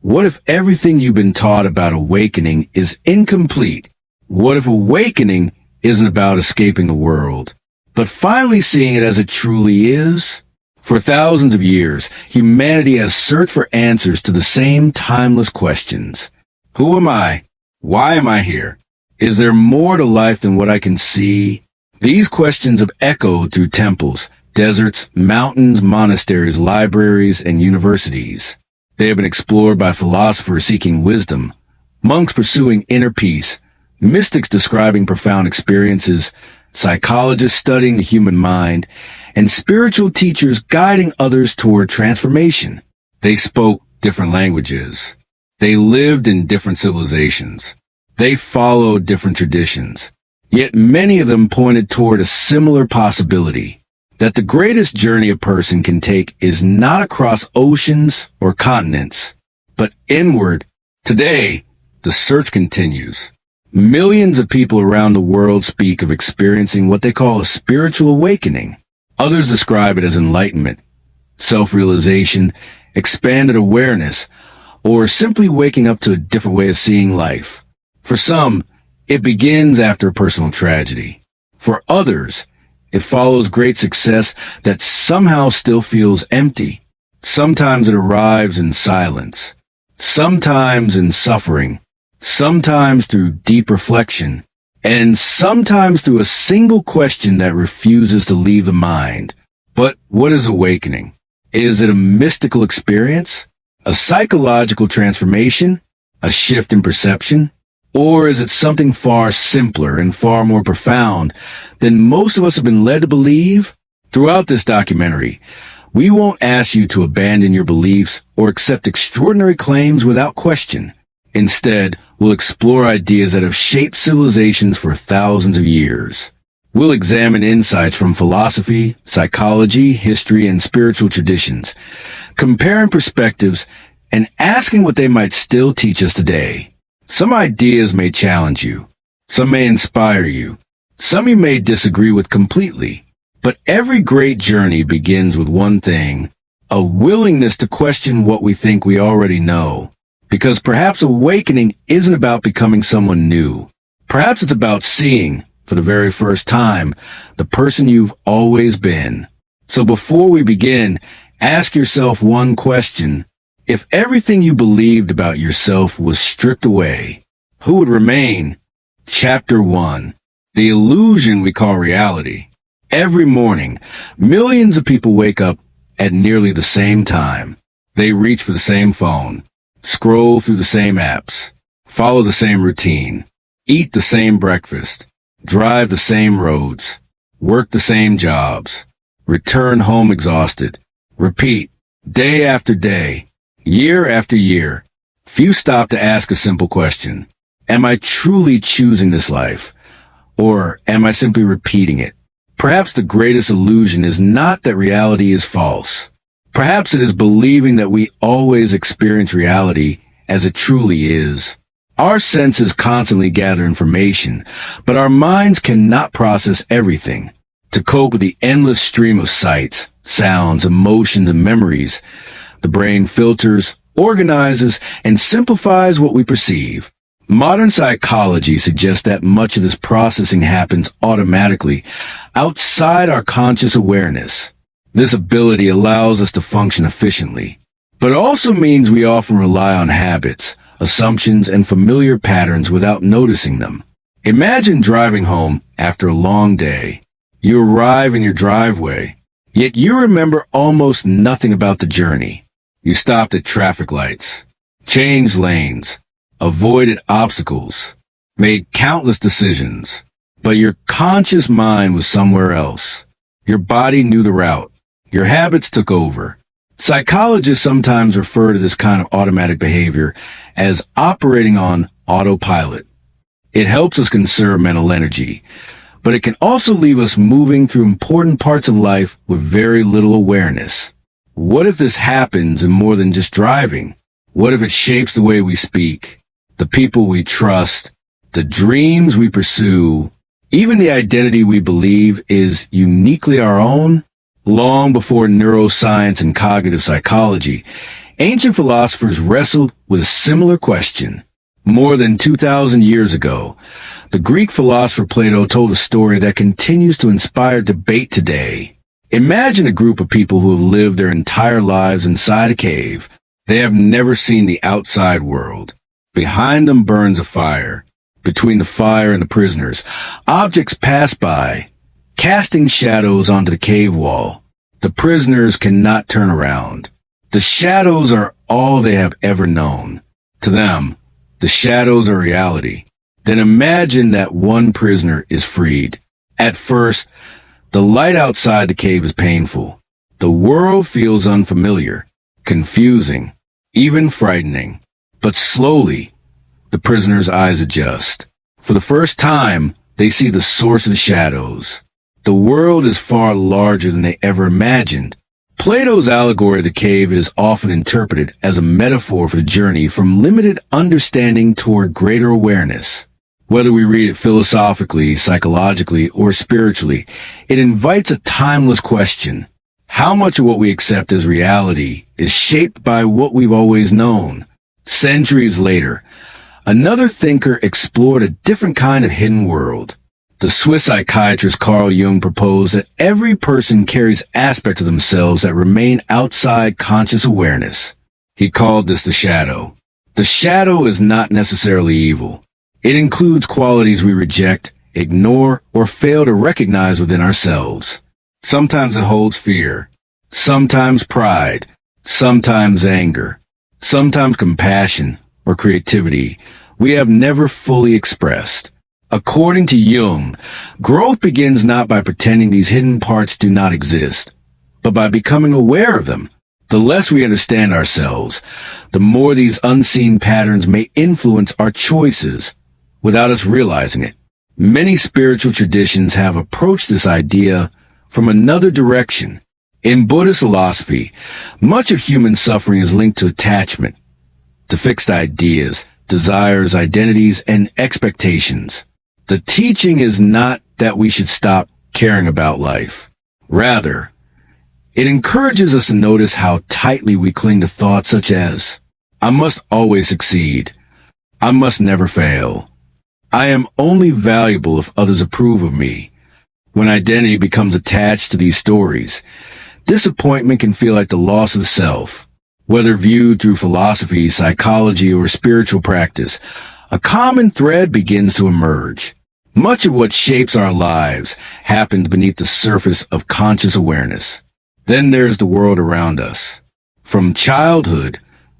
What if everything you've been taught about awakening is incomplete? What if awakening isn't about escaping the world, but finally seeing it as it truly is? For thousands of years, humanity has searched for answers to the same timeless questions. Who am I? Why am I here? Is there more to life than what I can see? These questions have echoed through temples, deserts, mountains, monasteries, libraries, and universities. They have been explored by philosophers seeking wisdom, monks pursuing inner peace, mystics describing profound experiences, psychologists studying the human mind, and spiritual teachers guiding others toward transformation. They spoke different languages. They lived in different civilizations. They followed different traditions. Yet many of them pointed toward a similar possibility, that the greatest journey a person can take is not across oceans or continents, but inward. Today, the search continues. Millions of people around the world speak of experiencing what they call a spiritual awakening. Others describe it as enlightenment, self-realization, expanded awareness, or simply waking up to a different way of seeing life. For some, it begins after a personal tragedy. For others, it follows great success that somehow still feels empty. Sometimes it arrives in silence, sometimes in suffering, sometimes through deep reflection, and sometimes through a single question that refuses to leave the mind. But what is awakening? Is it a mystical experience? A psychological transformation? A shift in perception? Or is it something far simpler and far more profound than most of us have been led to believe? Throughout this documentary, we won't ask you to abandon your beliefs or accept extraordinary claims without question. Instead, we'll explore ideas that have shaped civilizations for thousands of years. We'll examine insights from philosophy, psychology, history, and spiritual traditions, comparing perspectives and asking what they might still teach us today. Some ideas may challenge you. Some may inspire you. Some you may disagree with completely. But every great journey begins with one thing: a willingness to question what we think we already know. Because perhaps awakening isn't about becoming someone new. Perhaps it's about seeing, for the very first time, the person you've always been. So before we begin, ask yourself one question. If everything you believed about yourself was stripped away, who would remain? Chapter 1. The illusion we call reality. Every morning, millions of people wake up at nearly the same time. They reach for the same phone, scroll through the same apps, follow the same routine, eat the same breakfast, drive the same roads, work the same jobs, return home exhausted, repeat day after day, year after year. Few stop to ask a simple question. Am I truly choosing this life? Or am I simply repeating it? Perhaps the greatest illusion is not that reality is false. Perhaps it is believing that we always experience reality as it truly is. Our senses constantly gather information, but our minds cannot process everything. To cope with the endless stream of sights, sounds, emotions, and memories, the brain filters, organizes, and simplifies what we perceive. Modern psychology suggests that much of this processing happens automatically, outside our conscious awareness. This ability allows us to function efficiently, but also means we often rely on habits, assumptions, and familiar patterns without noticing them. Imagine driving home after a long day. You arrive in your driveway, yet you remember almost nothing about the journey. You stopped at traffic lights, changed lanes, avoided obstacles, made countless decisions, but your conscious mind was somewhere else. Your body knew the route. Your habits took over. Psychologists sometimes refer to this kind of automatic behavior as operating on autopilot. It helps us conserve mental energy, but it can also leave us moving through important parts of life with very little awareness. What if this happens in more than just driving? What if it shapes the way we speak, the people we trust, the dreams we pursue, even the identity we believe is uniquely our own? Long before neuroscience and cognitive psychology, Ancient philosophers wrestled with a similar question. More than 2,000 years ago, the Greek philosopher Plato told a story that continues to inspire debate today. Imagine a group of people who have lived their entire lives inside a cave. They have never seen the outside world. Behind them burns a fire. Between the fire and the prisoners, objects pass by, casting shadows onto the cave wall. The prisoners cannot turn around. The shadows are all they have ever known. To them, the shadows are reality. Then imagine that one prisoner is freed. At first, the light outside the cave is painful. The world feels unfamiliar, confusing, even frightening. But slowly, the prisoner's eyes adjust. For the first time, they see the source of the shadows. The world is far larger than they ever imagined. Plato's allegory of the cave is often interpreted as a metaphor for the journey from limited understanding toward greater awareness. Whether we read it philosophically, psychologically, or spiritually, it invites a timeless question. How much of what we accept as reality is shaped by what we've always known? Centuries later, another thinker explored a different kind of hidden world. The Swiss psychiatrist Carl Jung proposed that every person carries aspects of themselves that remain outside conscious awareness. He called this the shadow. The shadow is not necessarily evil. It includes qualities we reject, ignore, or fail to recognize within ourselves. Sometimes it holds fear, sometimes pride, sometimes anger, sometimes compassion or creativity we have never fully expressed. According to Jung, growth begins not by pretending these hidden parts do not exist, but by becoming aware of them. The less we understand ourselves, the more these unseen patterns may influence our choices without us realizing it. Many spiritual traditions have approached this idea from another direction. In Buddhist philosophy, much of human suffering is linked to attachment, to fixed ideas, desires, identities, and expectations. The teaching is not that we should stop caring about life. Rather, it encourages us to notice how tightly we cling to thoughts such as, I must always succeed. I must never fail. I am only valuable if others approve of me. When identity becomes attached to these stories, disappointment can feel like the loss of the self. Whether viewed through philosophy, psychology, or spiritual practice, a common thread begins to emerge. Much of what shapes our lives happens beneath the surface of conscious awareness. Then there's the world around us. From childhood,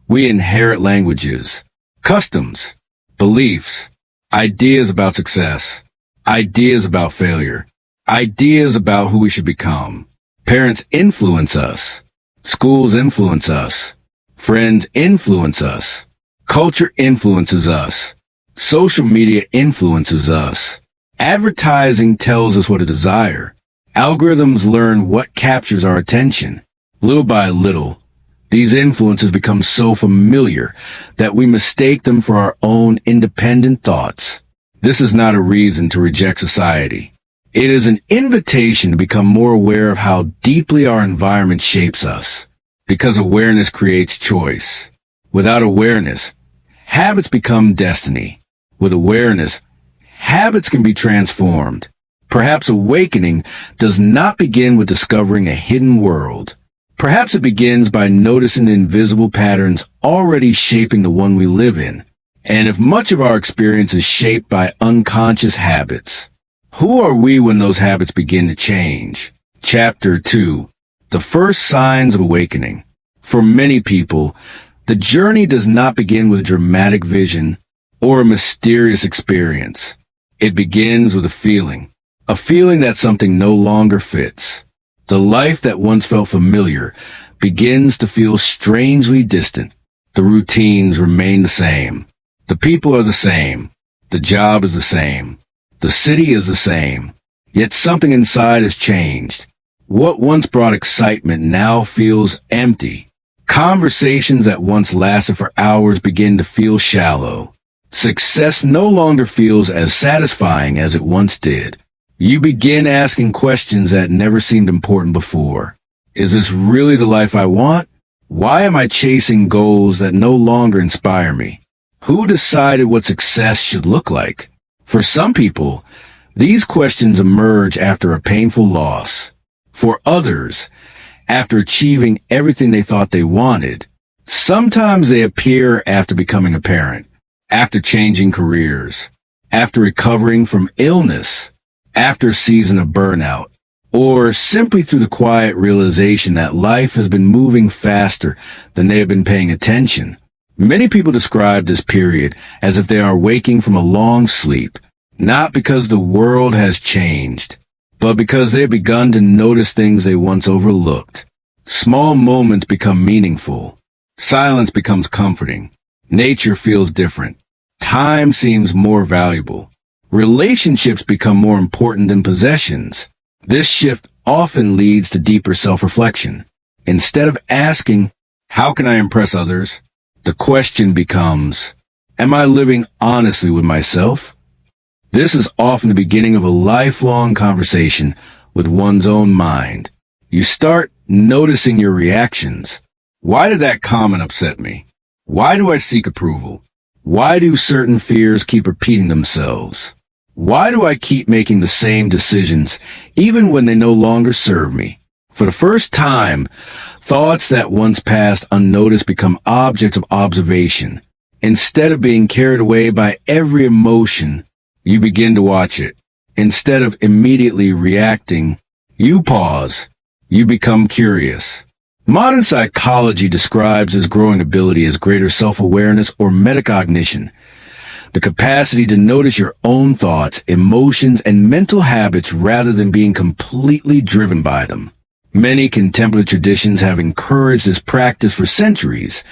we inherit languages, customs, beliefs, ideas about success, ideas about failure, ideas about who we should become. Parents influence us. Schools influence us. Friends influence us. Culture influences us. Social media influences us. Advertising tells us what to desire. Algorithms learn what captures our attention. Little by little, these influences become so familiar that we mistake them for our own independent thoughts. This is not a reason to reject society. It is an invitation to become more aware of how deeply our environment shapes us. Because awareness creates choice. Without awareness, habits become destiny. With awareness, habits can be transformed. Perhaps awakening does not begin with discovering a hidden world. Perhaps it begins by noticing the invisible patterns already shaping the one we live in. And if much of our experience is shaped by unconscious habits, who are we when those habits begin to change? Chapter 2. The first signs of awakening. For many people, the journey does not begin with a dramatic vision or a mysterious experience. It begins with a feeling that something no longer fits. The life that once felt familiar begins to feel strangely distant. The routines remain the same. The people are the same. The job is the same. The city is the same. Yet something inside has changed. What once brought excitement now feels empty. Conversations that once lasted for hours begin to feel shallow. Success no longer feels as satisfying as it once did. You begin asking questions that never seemed important before. Is this really the life I want? Why am I chasing goals that no longer inspire me? Who decided what success should look like? For some people, these questions emerge after a painful loss. For others, after achieving everything they thought they wanted. Sometimes they appear after becoming a parent, after changing careers, after recovering from illness, after a season of burnout, or simply through the quiet realization that life has been moving faster than they have been paying attention. Many people describe this period as if they are waking from a long sleep, not because the world has changed, but because they have begun to notice things they once overlooked. Small moments become meaningful. Silence becomes comforting. Nature feels different. Time seems more valuable. Relationships become more important than possessions. This shift often leads to deeper self-reflection. Instead of asking, how can I impress others? The question becomes, am I living honestly with myself? This is often the beginning of a lifelong conversation with one's own mind. You start noticing your reactions. Why did that comment upset me? Why do I seek approval? Why do certain fears keep repeating themselves? Why do I keep making the same decisions even when they no longer serve me? For the first time, thoughts that once passed unnoticed become objects of observation. Instead of being carried away by every emotion, you begin to watch it. Instead of immediately reacting, you pause. You become curious. Modern psychology describes this growing ability as greater self-awareness or metacognition, the capacity to notice your own thoughts, emotions, and mental habits rather than being completely driven by them. Many contemplative traditions have encouraged this practice for centuries,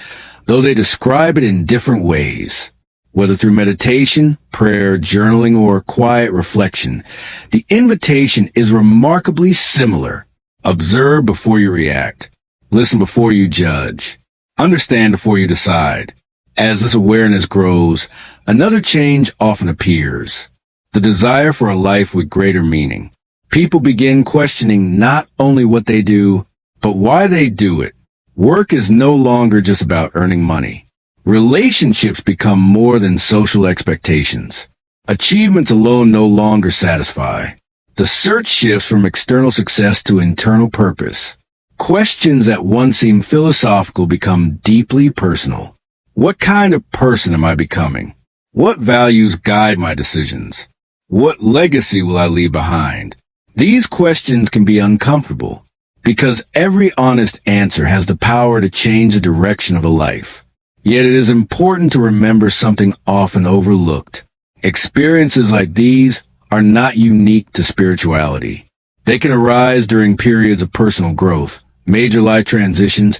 though they describe it in different ways. Whether through meditation, prayer, journaling, or quiet reflection, the invitation is remarkably similar. Observe before you react. Listen before you judge. Understand before you decide. As this awareness grows, another change often appears. The desire for a life with greater meaning. People begin questioning not only what they do, but why they do it. Work is no longer just about earning money. Relationships become more than social expectations. Achievements alone no longer satisfy. The search shifts from external success to internal purpose. Questions that once seemed philosophical become deeply personal. What kind of person am I becoming? What values guide my decisions? What legacy will I leave behind? These questions can be uncomfortable because every honest answer has the power to change the direction of a life. Yet it is important to remember something often overlooked. Experiences like these are not unique to spirituality. They can arise during periods of personal growth, major life transitions,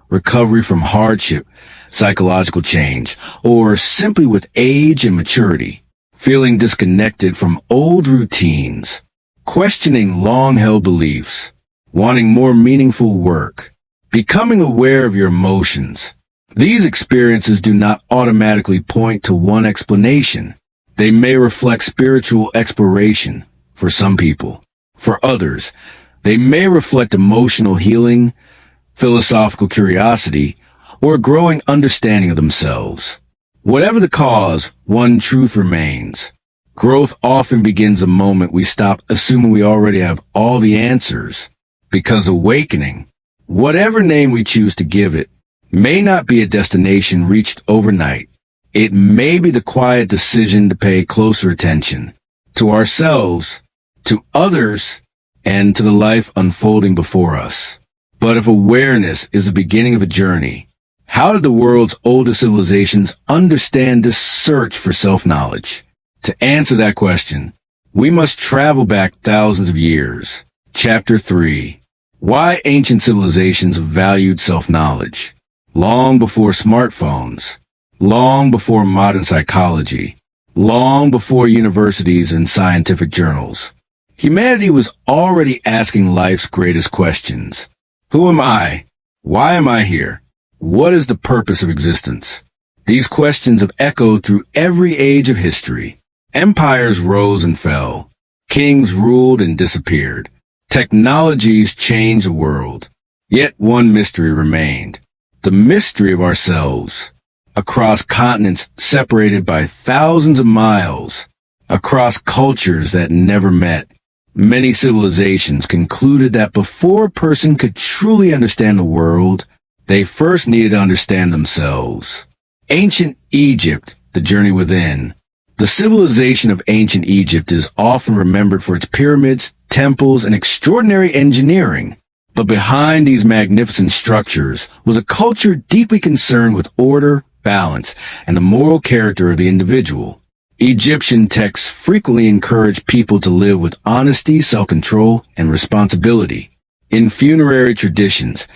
recovery from hardship, psychological change, or simply with age and maturity, feeling disconnected from old routines, questioning long-held beliefs, wanting more meaningful work, becoming aware of your emotions. These experiences do not automatically point to one explanation. They may reflect spiritual exploration for some people. For others, they may reflect emotional healing, philosophical curiosity, or a growing understanding of themselves. Whatever the cause, one truth remains. Growth often begins the moment we stop assuming we already have all the answers, because awakening, whatever name we choose to give it, may not be a destination reached overnight. It may be the quiet decision to pay closer attention to ourselves, to others, and to the life unfolding before us. But if awareness is the beginning of a journey, how did the world's oldest civilizations understand this search for self-knowledge? To answer that question, we must travel back thousands of years. Chapter 3. Why ancient civilizations valued self-knowledge. Long before smartphones, long before modern psychology, long before universities and scientific journals, humanity was already asking life's greatest questions. Who am I? Why am I here? What is the purpose of existence? These questions have echoed through every age of history. Empires rose and fell. Kings ruled and disappeared. Technologies changed the world. Yet one mystery remained. the mystery of ourselves, across continents separated by thousands of miles, across cultures that never met. Many civilizations concluded that before a person could truly understand the world, they first needed to understand themselves. Ancient Egypt, the journey within. The civilization of ancient Egypt is often remembered for its pyramids, temples, and extraordinary engineering. But behind these magnificent structures was a culture deeply concerned with order, balance, and the moral character of the individual. Egyptian texts frequently encourage people to live with honesty, self-control, and responsibility. In funerary traditions,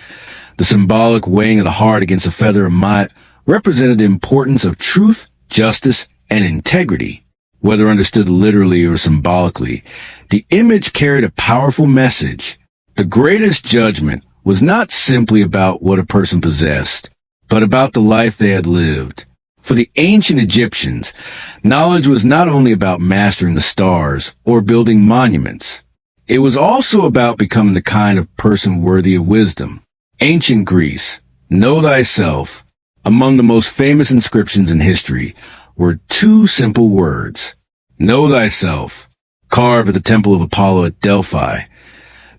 the symbolic weighing of the heart against a feather of mat represented the importance of truth, justice, and integrity. Whether understood literally or symbolically, the image carried a powerful message. The greatest judgment was not simply about what a person possessed, but about the life they had lived. For the ancient Egyptians, knowledge was not only about mastering the stars or building monuments. It was also about becoming the kind of person worthy of wisdom. Ancient Greece, know thyself. Among the most famous inscriptions in history were two simple words. Know thyself, carved at the Temple of Apollo at Delphi.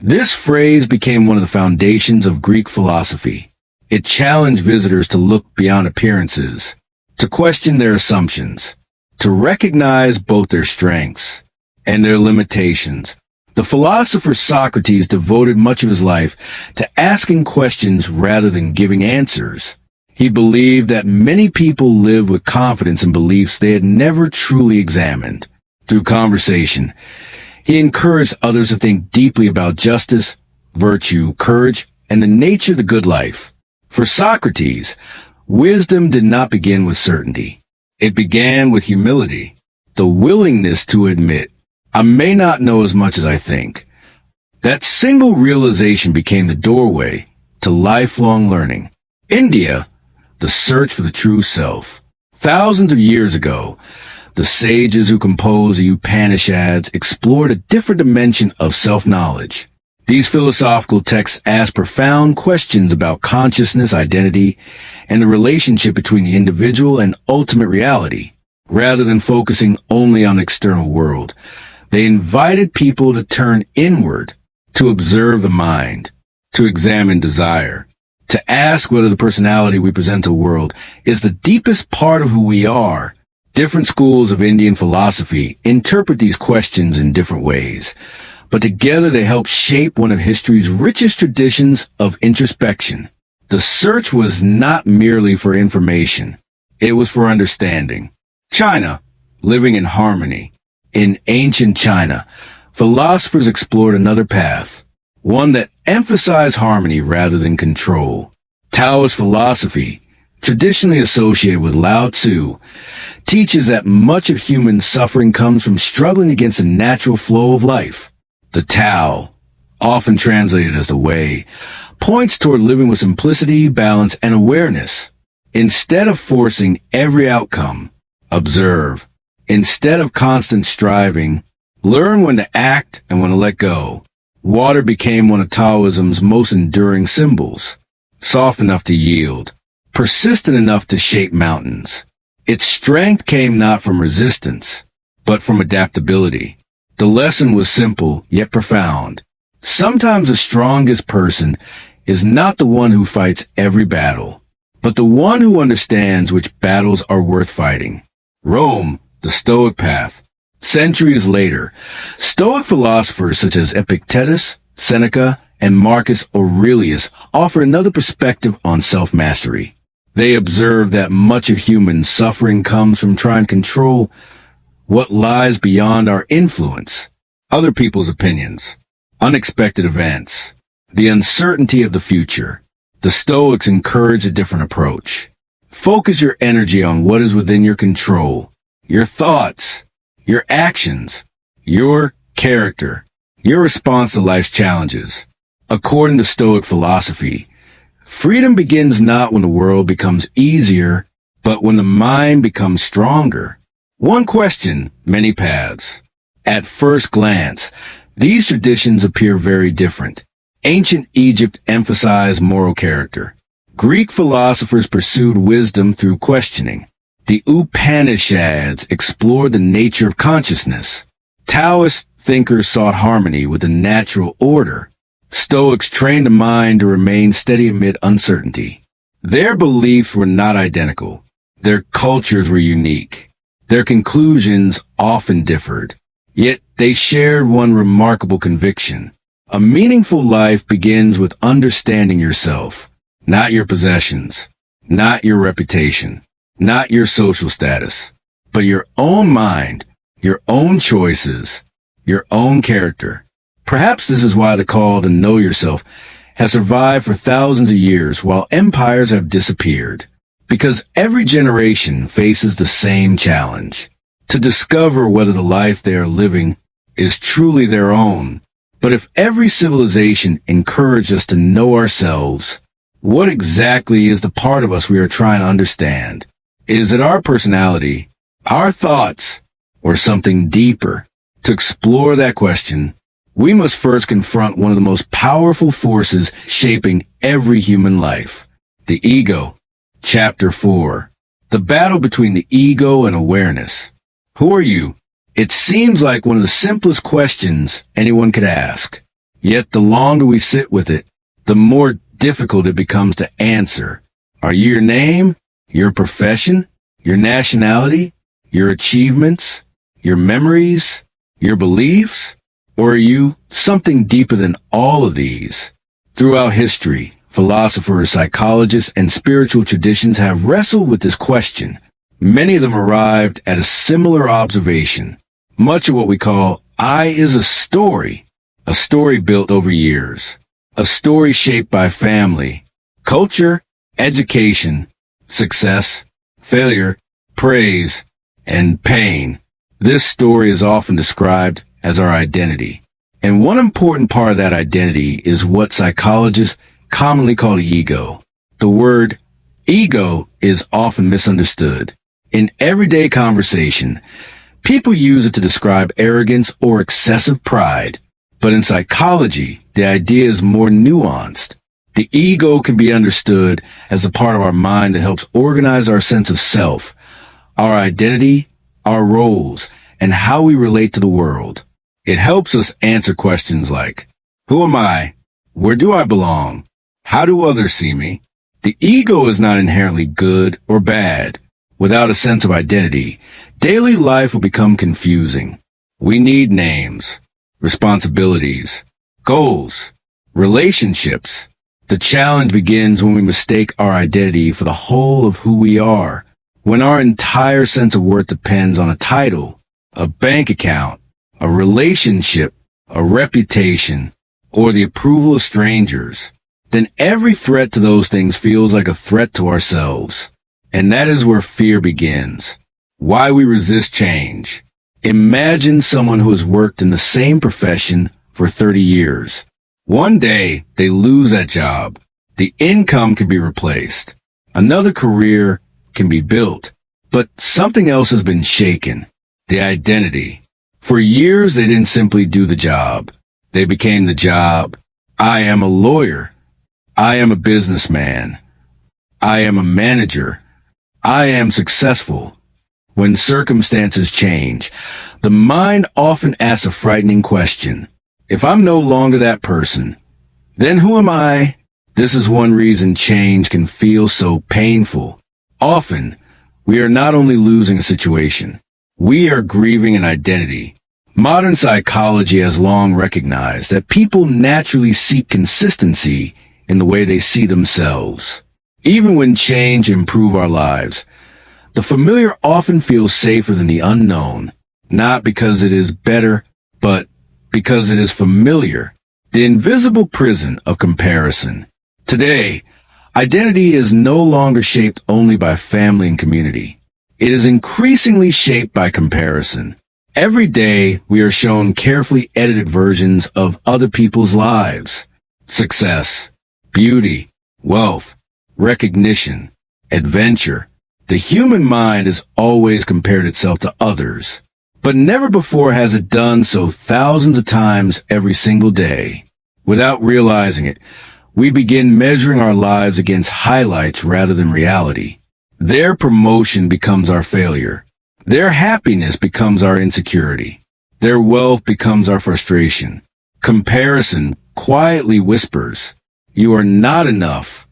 This phrase became one of the foundations of Greek philosophy. It challenged visitors to look beyond appearances, to question their assumptions, to recognize both their strengths and their limitations. The philosopher Socrates devoted much of his life to asking questions rather than giving answers. He believed that many people lived with confidence in beliefs they had never truly examined. Through conversation, he encouraged others to think deeply about justice, virtue, courage, and the nature of the good life. For Socrates, wisdom did not begin with certainty. It began with humility, the willingness to admit, I may not know as much as I think. That single realization became the doorway to lifelong learning. India, the search for the true self. Thousands of years ago, the sages who composed the Upanishads explored a different dimension of self-knowledge. These philosophical texts ask profound questions about consciousness, identity, and the relationship between the individual and ultimate reality. Rather than focusing only on the external world, they invited people to turn inward, to observe the mind, to examine desire, to ask whether the personality we present to the world is the deepest part of who we are. Different schools of Indian philosophy interpret these questions in different ways, but together they help shape one of history's richest traditions of introspection. The search was not merely for information. It was for understanding. China, living in harmony. In ancient China, philosophers explored another path, one that emphasized harmony rather than control. Taoist philosophy, traditionally associated with Lao Tzu, teaches that much of human suffering comes from struggling against the natural flow of life. The Tao, often translated as the Way, points toward living with simplicity, balance, and awareness. Instead of forcing every outcome, observe. Instead of constant striving, learn when to act and when to let go. Water became one of Taoism's most enduring symbols, soft enough to yield, persistent enough to shape mountains. Its strength came not from resistance, but from adaptability. The lesson was simple, yet profound. Sometimes the strongest person is not the one who fights every battle, but the one who understands which battles are worth fighting. Rome, the Stoic path. Centuries later, Stoic philosophers such as Epictetus, Seneca, and Marcus Aurelius offer another perspective on self-mastery. They observe that much of human suffering comes from trying to control what lies beyond our influence, other people's opinions, unexpected events, the uncertainty of the future. The Stoics encourage a different approach. Focus your energy on what is within your control, your thoughts, your actions, your character, your response to life's challenges. According to Stoic philosophy, freedom begins not when the world becomes easier, but when the mind becomes stronger. One question, many paths. At first glance, these traditions appear very different. Ancient Egypt emphasized moral character. Greek philosophers pursued wisdom through questioning. The Upanishads explored the nature of consciousness. Taoist thinkers sought harmony with the natural order. Stoics trained the mind to remain steady amid uncertainty. Their beliefs were not identical. Their cultures were unique. Their conclusions often differed. Yet they shared one remarkable conviction. A meaningful life begins with understanding yourself, not your possessions, not your reputation, not your social status, but your own mind, your own choices, your own character. Perhaps this is why the call to know yourself has survived for thousands of years while empires have disappeared. Because every generation faces the same challenge, to discover whether the life they are living is truly their own. But if every civilization encouraged us to know ourselves, what exactly is the part of us we are trying to understand? Is it our personality, our thoughts, or something deeper? To explore that question, we must first confront one of the most powerful forces shaping every human life, the ego. Chapter 4. The battle between the ego and awareness. Who are you? It seems like one of the simplest questions anyone could ask. Yet the longer we sit with it, the more difficult it becomes to answer. Are you your name, your profession, your nationality, your achievements, your memories, your beliefs? Or are you something deeper than all of these? Throughout history, philosophers, psychologists, and spiritual traditions have wrestled with this question. Many of them arrived at a similar observation. Much of what we call I is a story built over years, a story shaped by family, culture, education, success, failure, praise, and pain. This story is often described as our identity. And one important part of that identity is what psychologists commonly call the ego. The word ego is often misunderstood. In everyday conversation, people use it to describe arrogance or excessive pride. But in psychology, the idea is more nuanced. The ego can be understood as a part of our mind that helps organize our sense of self, our identity, our roles, and how we relate to the world. It helps us answer questions like, who am I? Where do I belong? How do others see me? The ego is not inherently good or bad. Without a sense of identity, daily life will become confusing. We need names, responsibilities, goals, relationships. The challenge begins when we mistake our identity for the whole of who we are, when our entire sense of worth depends on a title, a bank account, a relationship, a reputation, or the approval of strangers. Then every threat to those things feels like a threat to ourselves. And that is where fear begins. Why we resist change. Imagine someone who has worked in the same profession for 30 years. One day, they lose that job. The income can be replaced. Another career can be built. But something else has been shaken. The identity. For years, they didn't simply do the job. They became the job. I am a lawyer. I am a businessman. I am a manager. I am successful. When circumstances change, the mind often asks a frightening question. If I'm no longer that person, then who am I? This is one reason change can feel so painful. Often, we are not only losing a situation, we are grieving an identity. Modern psychology has long recognized that people naturally seek consistency in the way they see themselves. Even when change improves our lives, the familiar often feels safer than the unknown, not because it is better, but because it is familiar. The invisible prison of comparison. Today, identity is no longer shaped only by family and community. It is increasingly shaped by comparison. Every day, we are shown carefully edited versions of other people's lives. Success, beauty, wealth, recognition, adventure. The human mind has always compared itself to others, but never before has it done so thousands of times every single day. Without realizing it, We begin measuring our lives against highlights rather than reality. Their promotion becomes our failure. Their happiness becomes our insecurity. Their wealth becomes our frustration. Comparison quietly whispers, "You are not enough."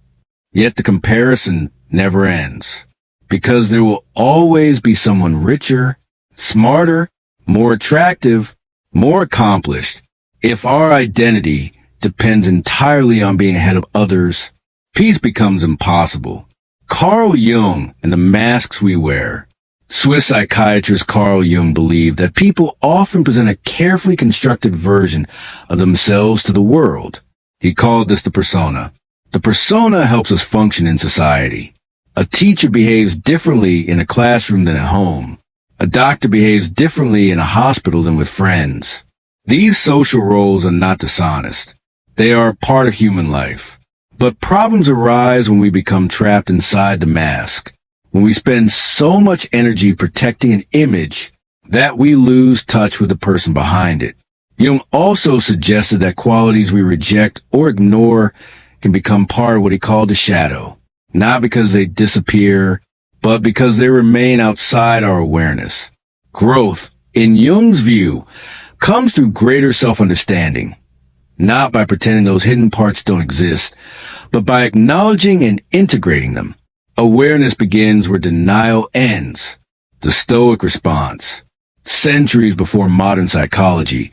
Yet the comparison never ends, because there will always be someone richer, smarter, more attractive, more accomplished. If our identity depends entirely on being ahead of others, peace becomes impossible. Carl Jung and the masks we wear. Swiss psychiatrist Carl Jung believed that people often present a carefully constructed version of themselves to the world. He called this the persona. The persona helps us function in society. A teacher behaves differently in a classroom than at home. A doctor behaves differently in a hospital than with friends. These social roles are not dishonest. They are a part of human life. But problems arise when we become trapped inside the mask, when we spend so much energy protecting an image that we lose touch with the person behind it. Jung also suggested that qualities we reject or ignore can become part of what he called the shadow, not because they disappear, but because they remain outside our awareness. Growth, in Jung's view, comes through greater self-understanding, not by pretending those hidden parts don't exist, but by acknowledging and integrating them. Awareness begins where denial ends. The Stoic response. Centuries before modern psychology,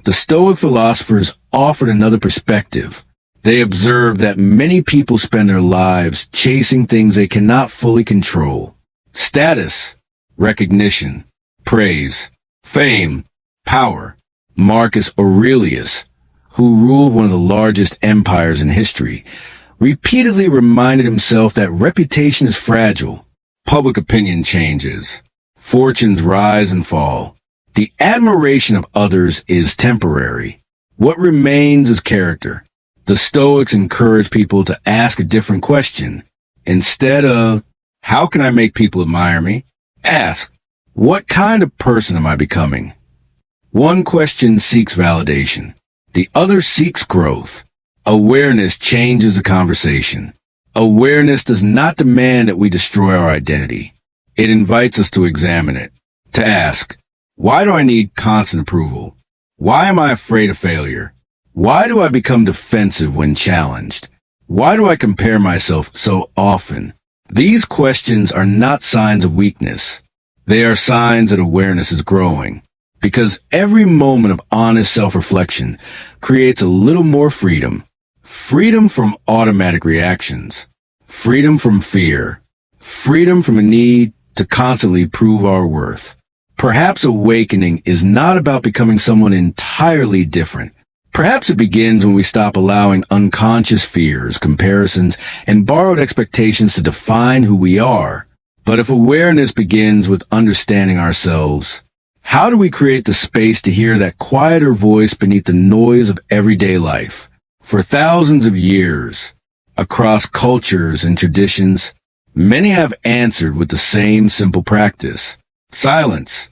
the Stoic philosophers offered another perspective. They observed that many people spend their lives chasing things they cannot fully control. Status, recognition, praise, fame, power. Marcus Aurelius, who ruled one of the largest empires in history, repeatedly reminded himself that reputation is fragile. Public opinion changes. Fortunes rise and fall. The admiration of others is temporary. What remains is character. The Stoics encourage people to ask a different question. Instead of, "How can I make people admire me?" ask, "What kind of person am I becoming?" One question seeks validation. The other seeks growth. Awareness changes the conversation. Awareness does not demand that we destroy our identity. It invites us to examine it, to ask, why do I need constant approval? Why am I afraid of failure? Why do I become defensive when challenged? Why do I compare myself so often? These questions are not signs of weakness. They are signs that awareness is growing, because every moment of honest self-reflection creates a little more freedom. Freedom from automatic reactions. Freedom from fear. Freedom from a need to constantly prove our worth. Perhaps awakening is not about becoming someone entirely different. Perhaps it begins when we stop allowing unconscious fears, comparisons, and borrowed expectations to define who we are. But if awareness begins with understanding ourselves, how do we create the space to hear that quieter voice beneath the noise of everyday life? For thousands of years, across cultures and traditions, many have answered with the same simple practice. Silence.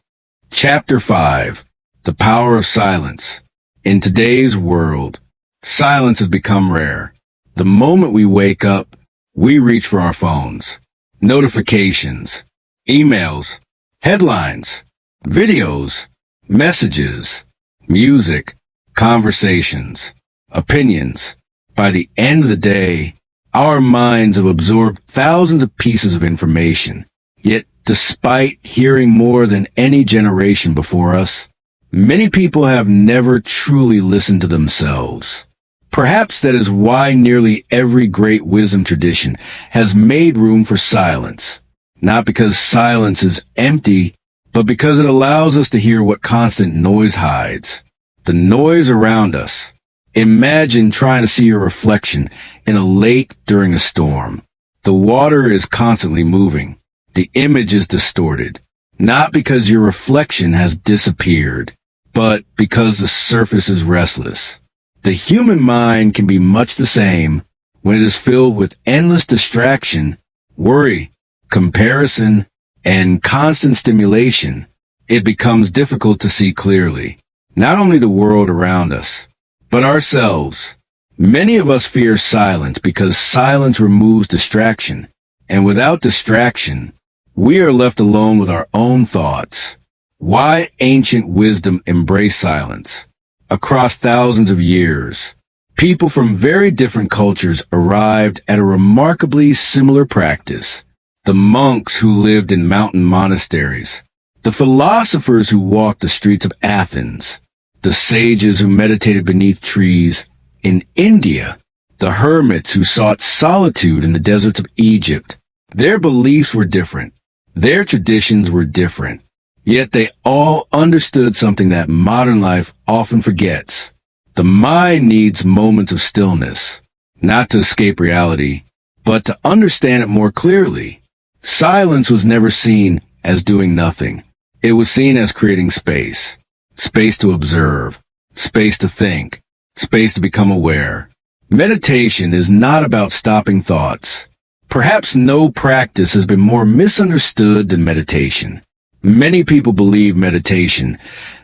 Chapter 5. The Power of Silence. In today's world, silence has become rare. The moment we wake up, we reach for our phones. Notifications, emails, headlines, videos, messages, music, conversations, opinions. By the end of the day, our minds have absorbed thousands of pieces of information. Yet, despite hearing more than any generation before us, many people have never truly listened to themselves. Perhaps that is why nearly every great wisdom tradition has made room for silence. Not because silence is empty, but because it allows us to hear what constant noise hides. The noise around us. Imagine trying to see your reflection in a lake during a storm. The water is constantly moving. The image is distorted. Not because your reflection has disappeared, but because the surface is restless. The human mind can be much the same when it is filled with endless distraction, worry, comparison, and constant stimulation. It becomes difficult to see clearly, not only the world around us, but ourselves. Many of us fear silence because silence removes distraction, and without distraction, we are left alone with our own thoughts. Why ancient wisdom embraced silence? Across thousands of years, people from very different cultures arrived at a remarkably similar practice. The monks who lived in mountain monasteries, the philosophers who walked the streets of Athens, the sages who meditated beneath trees in India, the hermits who sought solitude in the deserts of Egypt. Their beliefs were different. Their traditions were different. Yet they all understood something that modern life often forgets. The mind needs moments of stillness, not to escape reality, but to understand it more clearly. Silence was never seen as doing nothing. It was seen as creating space. Space to observe, space to think, space to become aware. Meditation is not about stopping thoughts. Perhaps no practice has been more misunderstood than meditation. Many people believe meditation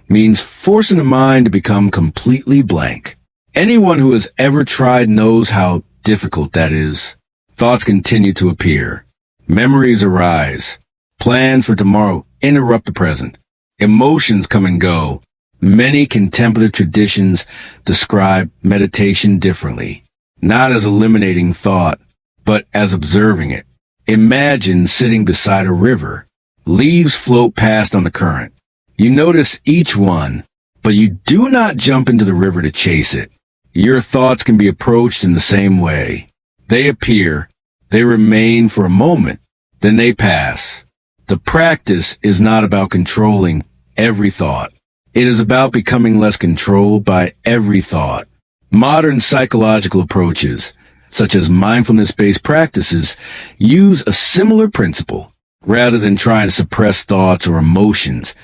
means forcing the mind to become completely blank. Anyone who has ever tried knows how difficult that is. Thoughts continue to appear. Memories arise. Plans for tomorrow interrupt the present. Emotions come and go. Many contemplative traditions describe meditation differently, not as eliminating thought, but as observing it. Imagine sitting beside a river. Leaves float past on the current. You notice each one, but you do not jump into the river to chase it. Your thoughts can be approached in the same way. They appear, they remain for a moment, then they pass. The practice is not about controlling every thought. It is about becoming less controlled by every thought. Modern psychological approaches, such as mindfulness-based practices, use a similar principle. Rather than trying to suppress thoughts or emotions,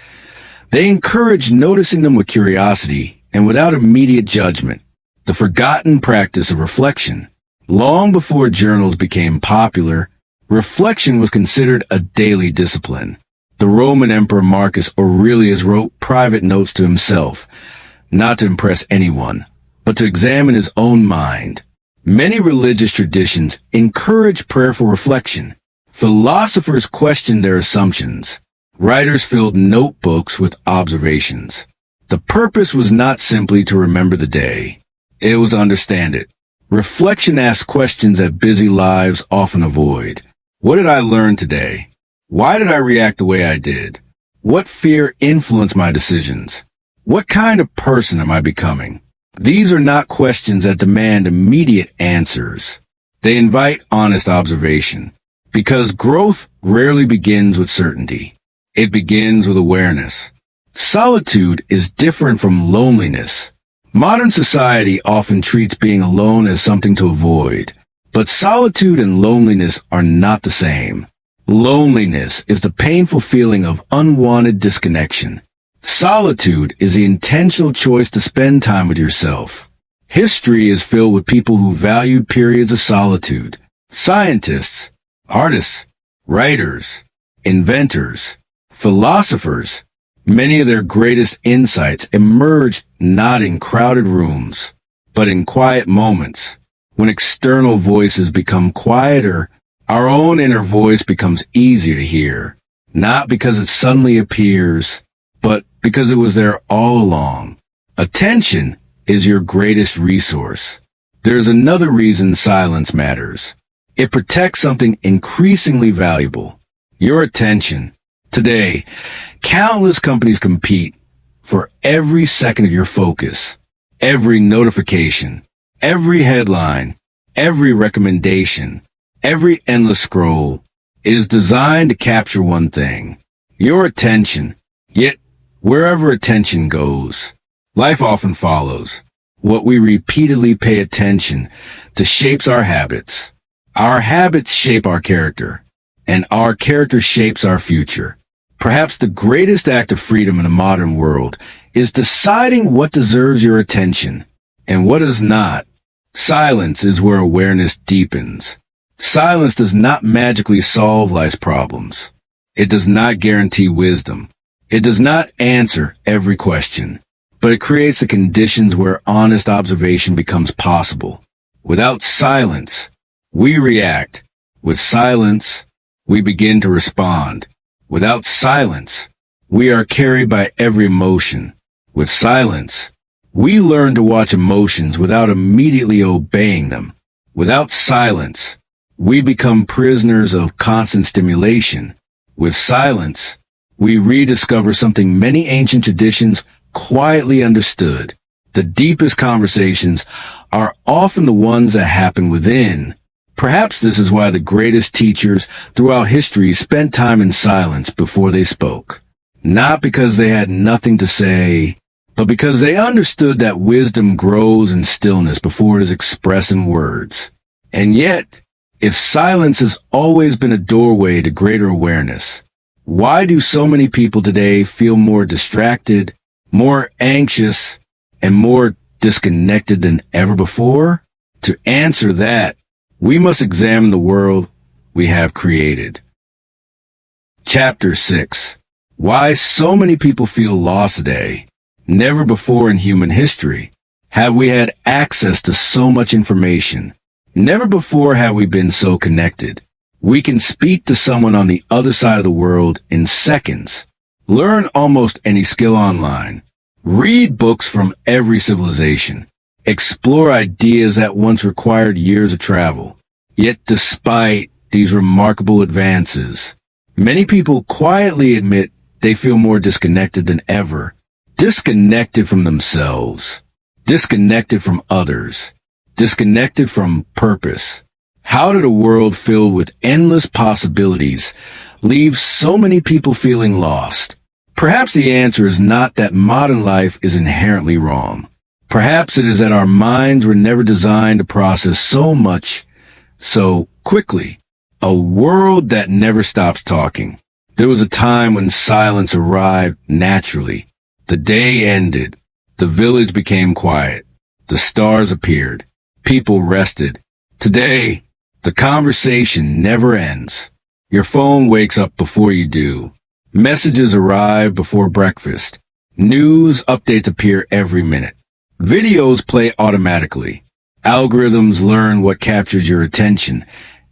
they encourage noticing them with curiosity and without immediate judgment. The forgotten practice of reflection. Long before journals became popular, reflection was considered a daily discipline. The Roman Emperor Marcus Aurelius wrote private notes to himself, not to impress anyone, but to examine his own mind. Many religious traditions encourage prayerful reflection. Philosophers questioned their assumptions. Writers filled notebooks with observations. The purpose was not simply to remember the day. It was to understand it. Reflection asks questions that busy lives often avoid. What did I learn today? Why did I react the way I did? What fear influenced my decisions? What kind of person am I becoming? These are not questions that demand immediate answers. They invite honest observation. Because growth rarely begins with certainty. It begins with awareness. Solitude is different from loneliness. Modern society often treats being alone as something to avoid. But solitude and loneliness are not the same. Loneliness is the painful feeling of unwanted disconnection. Solitude is the intentional choice to spend time with yourself. History is filled with people who valued periods of solitude. Scientists, artists, writers, inventors, philosophers, many of their greatest insights emerged not in crowded rooms, but in quiet moments. When external voices become quieter, our own inner voice becomes easier to hear, not because it suddenly appears, but because it was there all along. Attention is your greatest resource. There's another reason silence matters. It protects something increasingly valuable, your attention. Today, countless companies compete for every second of your focus, every notification, every headline, every recommendation, every endless scroll. It is designed to capture one thing, your attention. Yet, wherever attention goes, life often follows. What we repeatedly pay attention to shapes our habits. Our habits shape our character, and our character shapes our future. Perhaps the greatest act of freedom in the modern world is deciding what deserves your attention and what does not. Silence is where awareness deepens. Silence does not magically solve life's problems. It does not guarantee wisdom. It does not answer every question. but it creates the conditions where honest observation becomes possible. Without silence, we react. With silence, we begin to respond. Without silence, we are carried by every emotion. With silence, we learn to watch emotions without immediately obeying them. Without silence, we become prisoners of constant stimulation. With silence, we rediscover something many ancient traditions quietly understood. The deepest conversations are often the ones that happen within. Perhaps this is why the greatest teachers throughout history spent time in silence before they spoke. Not because they had nothing to say, but because they understood that wisdom grows in stillness before it is expressed in words. And yet, if silence has always been a doorway to greater awareness, why do so many people today feel more distracted, more anxious, and more disconnected than ever before? To answer that, we must examine the world we have created. Chapter 6. Why so many people feel lost today. Never before in human history have we had access to so much information. Never before have we been so connected. We can speak to someone on the other side of the world in seconds, learn almost any skill online, read books from every civilization, explore ideas that once required years of travel. Yet despite these remarkable advances, many people quietly admit they feel more disconnected than ever. Disconnected from themselves, disconnected from others, disconnected from purpose. How did a world filled with endless possibilities leave so many people feeling lost? Perhaps the answer is not that modern life is inherently wrong. Perhaps it is that our minds were never designed to process so much so quickly. A world that never stops talking. There was a time when silence arrived naturally. The day ended. The village became quiet. The stars appeared. People rested. Today, the conversation never ends. Your phone wakes up before you do. Messages arrive before breakfast. News updates appear every minute. Videos play automatically. Algorithms learn what captures your attention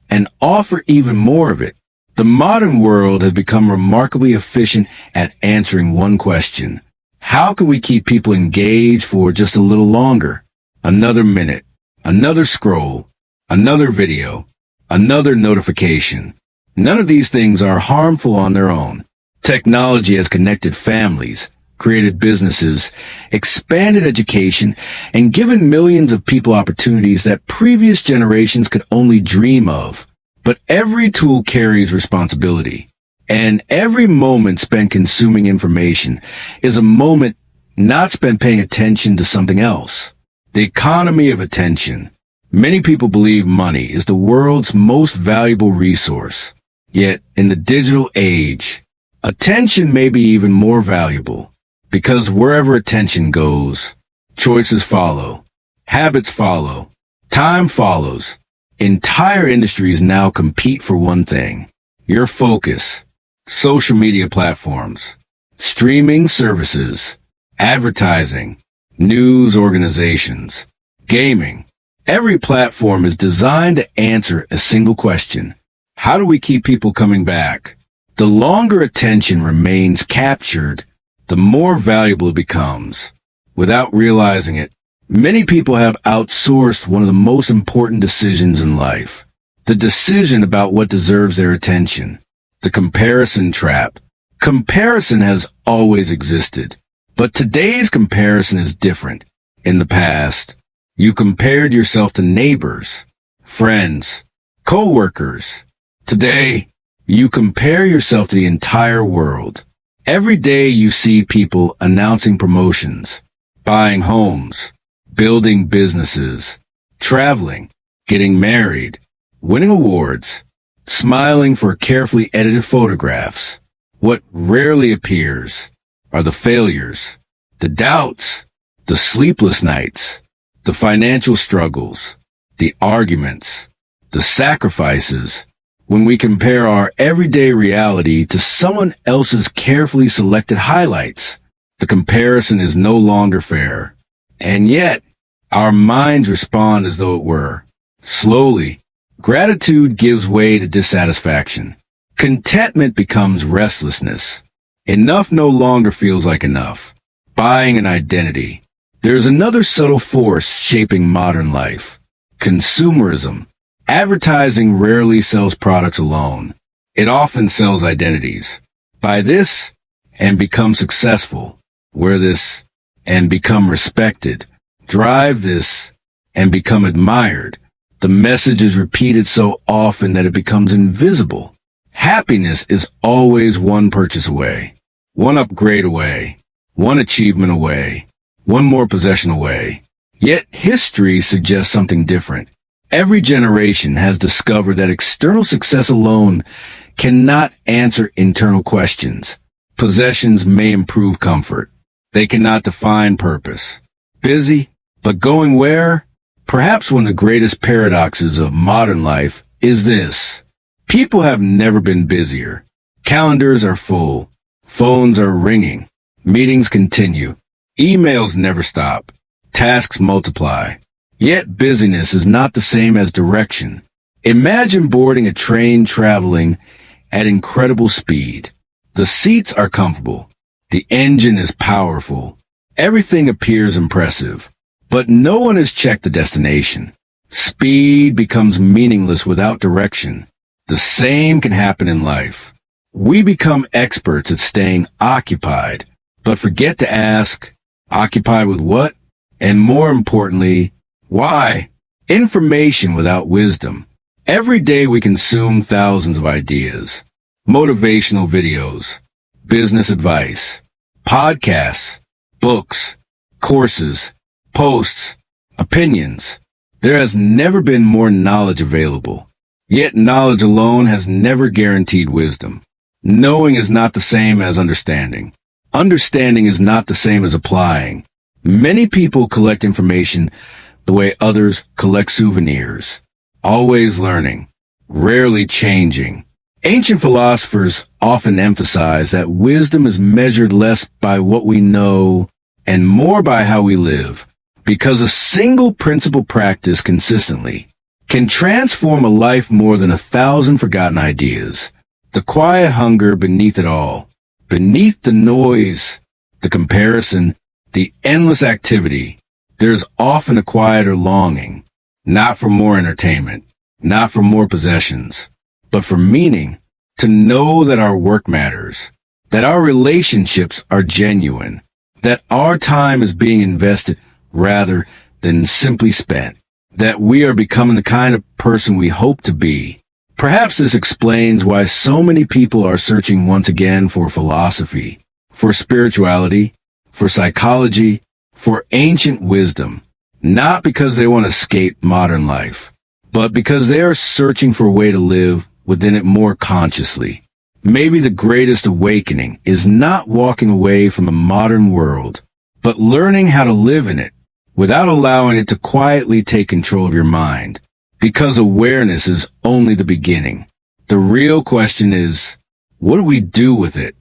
and offer even more of it. The modern world has become remarkably efficient at answering one question. How can we keep people engaged for just a little longer? Another minute, another scroll, another video, another notification. None of these things are harmful on their own. Technology has connected families, created businesses, expanded education, and given millions of people opportunities that previous generations could only dream of. But every tool carries responsibility. And every moment spent consuming information is a moment not spent paying attention to something else. The economy of attention. Many people believe money is the world's most valuable resource. Yet, in the digital age, attention may be even more valuable. Because wherever attention goes, choices follow, habits follow, time follows. Entire industries now compete for one thing: your focus. Social media platforms, streaming services, advertising, news organizations, gaming. Every platform is designed to answer a single question. How do we keep people coming back? The longer attention remains captured, the more valuable it becomes. Without realizing it, many people have outsourced one of the most important decisions in life. The decision about what deserves their attention. The comparison trap. Comparison has always existed, but today's comparison is different. In the past, you compared yourself to neighbors, friends, co-workers. Today, you compare yourself to the entire world. Every day you see people announcing promotions, buying homes, building businesses, traveling, getting married, winning awards, smiling for carefully edited photographs. What rarely appears are the failures, the doubts, the sleepless nights, the financial struggles, the arguments, the sacrifices. When we compare our everyday reality to someone else's carefully selected highlights, The comparison is no longer fair. And yet, our minds respond as though it were. Slowly, gratitude gives way to dissatisfaction. Contentment becomes restlessness. Enough no longer feels like enough. Buying an identity. There's another subtle force shaping modern life. Consumerism. Advertising rarely sells products alone. It often sells identities. Buy this and become successful. Wear this and become respected. Drive this and become admired. The message is repeated so often that it becomes invisible. Happiness is always one purchase away, one upgrade away, one achievement away, one more possession away. Yet history suggests something different. Every generation has discovered that external success alone cannot answer internal questions. Possessions may improve comfort. They cannot define purpose. Busy, but going where? Perhaps one of the greatest paradoxes of modern life is this. People have never been busier. Calendars are full. Phones are ringing. Meetings continue. Emails never stop. Tasks multiply. Yet busyness is not the same as direction. Imagine boarding a train traveling at incredible speed. The seats are comfortable. The engine is powerful. Everything appears impressive. But no one has checked the destination. Speed becomes meaningless without direction. The same can happen in life. We become experts at staying occupied, but forget to ask, occupied with what? And more importantly, why? Information without wisdom. Every day we consume thousands of ideas. Motivational videos, business advice, podcasts, books, courses, posts, opinions. There has never been more knowledge available. Yet knowledge alone has never guaranteed wisdom. Knowing is not the same as understanding. Understanding is not the same as applying. Many people collect information the way others collect souvenirs. Always learning, rarely changing. Ancient philosophers often emphasize that wisdom is measured less by what we know and more by how we live. Because a single principle practiced consistently can transform a life more than 1,000 forgotten ideas. The quiet hunger beneath it all, beneath the noise, the comparison, the endless activity, there's often a quieter longing, not for more entertainment, not for more possessions, but for meaning, to know that our work matters, that our relationships are genuine, that our time is being invested rather than simply spent, that we are becoming the kind of person we hope to be. Perhaps this explains why so many people are searching once again for philosophy, for spirituality, for psychology, for ancient wisdom, not because they want to escape modern life, but because they are searching for a way to live within it more consciously. Maybe the greatest awakening is not walking away from a modern world, but learning how to live in it without allowing it to quietly take control of your mind, because awareness is only the beginning. The real question is, what do we do with it?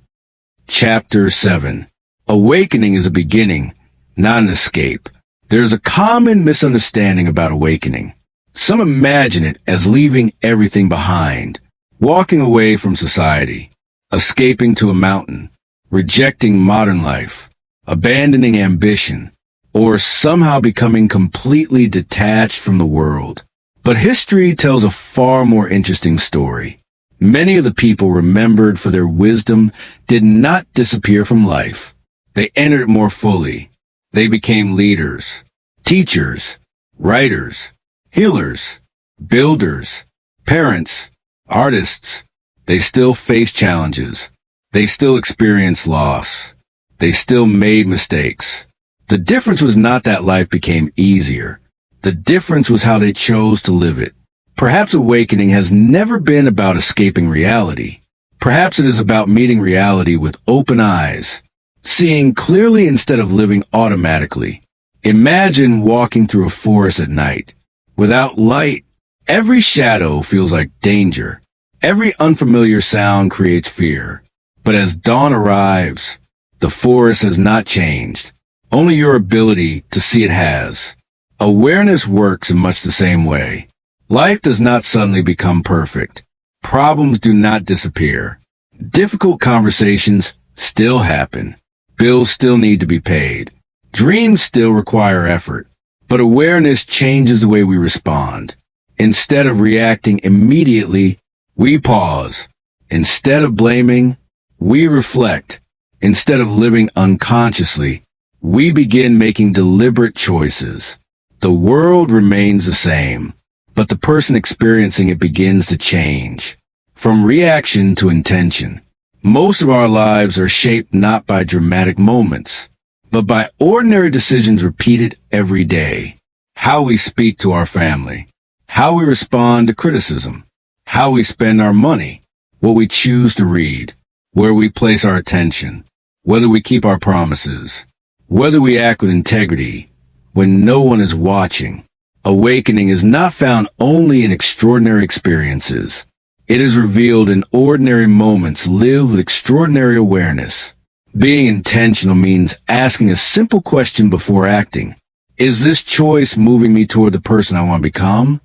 Chapter 7. Awakening is a beginning, not an escape. There's a common misunderstanding about awakening. Some imagine it as leaving everything behind, walking away from society, escaping to a mountain, rejecting modern life, abandoning ambition, or somehow becoming completely detached from the world. But history tells a far more interesting story. Many of the people remembered for their wisdom did not disappear from life. They entered it more fully. They became leaders, teachers, writers, healers, builders, parents, artists. They still faced challenges. They still experienced loss. They still made mistakes. The difference was not that life became easier. The difference was how they chose to live it. Perhaps awakening has never been about escaping reality. Perhaps it is about meeting reality with open eyes, seeing clearly instead of living automatically. Imagine walking through a forest at night. Without light, every shadow feels like danger. Every unfamiliar sound creates fear. But as dawn arrives, The forest has not changed. Only your ability to see it has. Awareness works in much the same way. Life does not suddenly become perfect. Problems do not disappear. Difficult conversations still happen. Bills still need to be paid. Dreams still require effort. But awareness changes the way we respond. Instead of reacting immediately, we pause. Instead of blaming, we reflect. Instead of living unconsciously, we begin making deliberate choices. The world remains the same, but the person experiencing it begins to change. From reaction to intention. Most of our lives are shaped not by dramatic moments, but by ordinary decisions repeated every day. How we speak to our family, how we respond to criticism, how we spend our money, what we choose to read, where we place our attention, whether we keep our promises, whether we act with integrity when no one is watching. Awakening is not found only in extraordinary experiences. It is revealed in ordinary moments lived with extraordinary awareness. Being intentional means asking a simple question before acting. Is this choice moving me toward the person I want to become?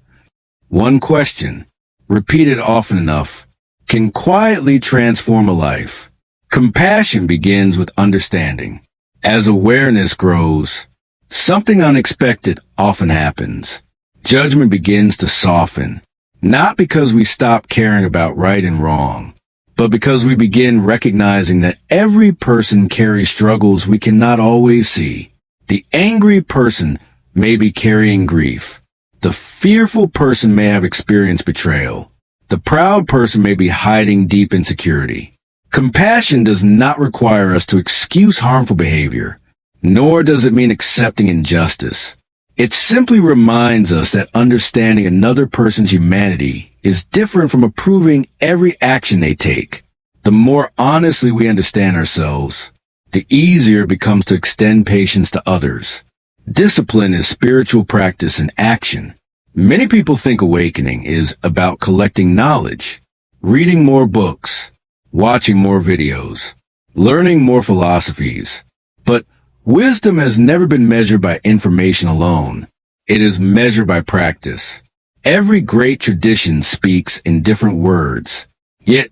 One question, repeated often enough, can quietly transform a life. Compassion begins with understanding. As awareness grows, something unexpected often happens. Judgment begins to soften, not because we stop caring about right and wrong, but because we begin recognizing that every person carries struggles we cannot always see. The angry person may be carrying grief. The fearful person may have experienced betrayal. The proud person may be hiding deep insecurity. Compassion does not require us to excuse harmful behavior, nor does it mean accepting injustice. It simply reminds us that understanding another person's humanity is different from approving every action they take. The more honestly we understand ourselves, the easier it becomes to extend patience to others. Discipline is spiritual practice in action. Many people think awakening is about collecting knowledge, reading more books, watching more videos, learning more philosophies. But wisdom has never been measured by information alone. It is measured by practice. Every great tradition speaks in different words, yet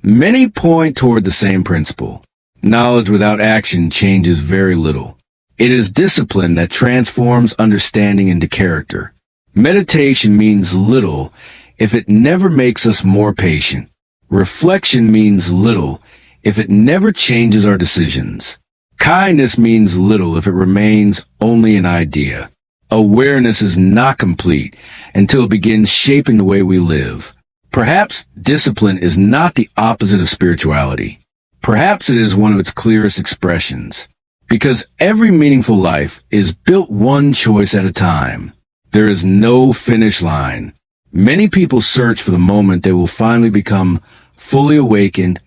many point toward the same principle. Knowledge without action changes very little. It is discipline that transforms understanding into character. Meditation means little if it never makes us more patient. Reflection means little if it never changes our decisions. Kindness means little if it remains only an idea. Awareness is not complete until it begins shaping the way we live. Perhaps discipline is not the opposite of spirituality. Perhaps it is one of its clearest expressions. Because every meaningful life is built one choice at a time. There is no finish line. Many people search for the moment they will finally become fully awakened,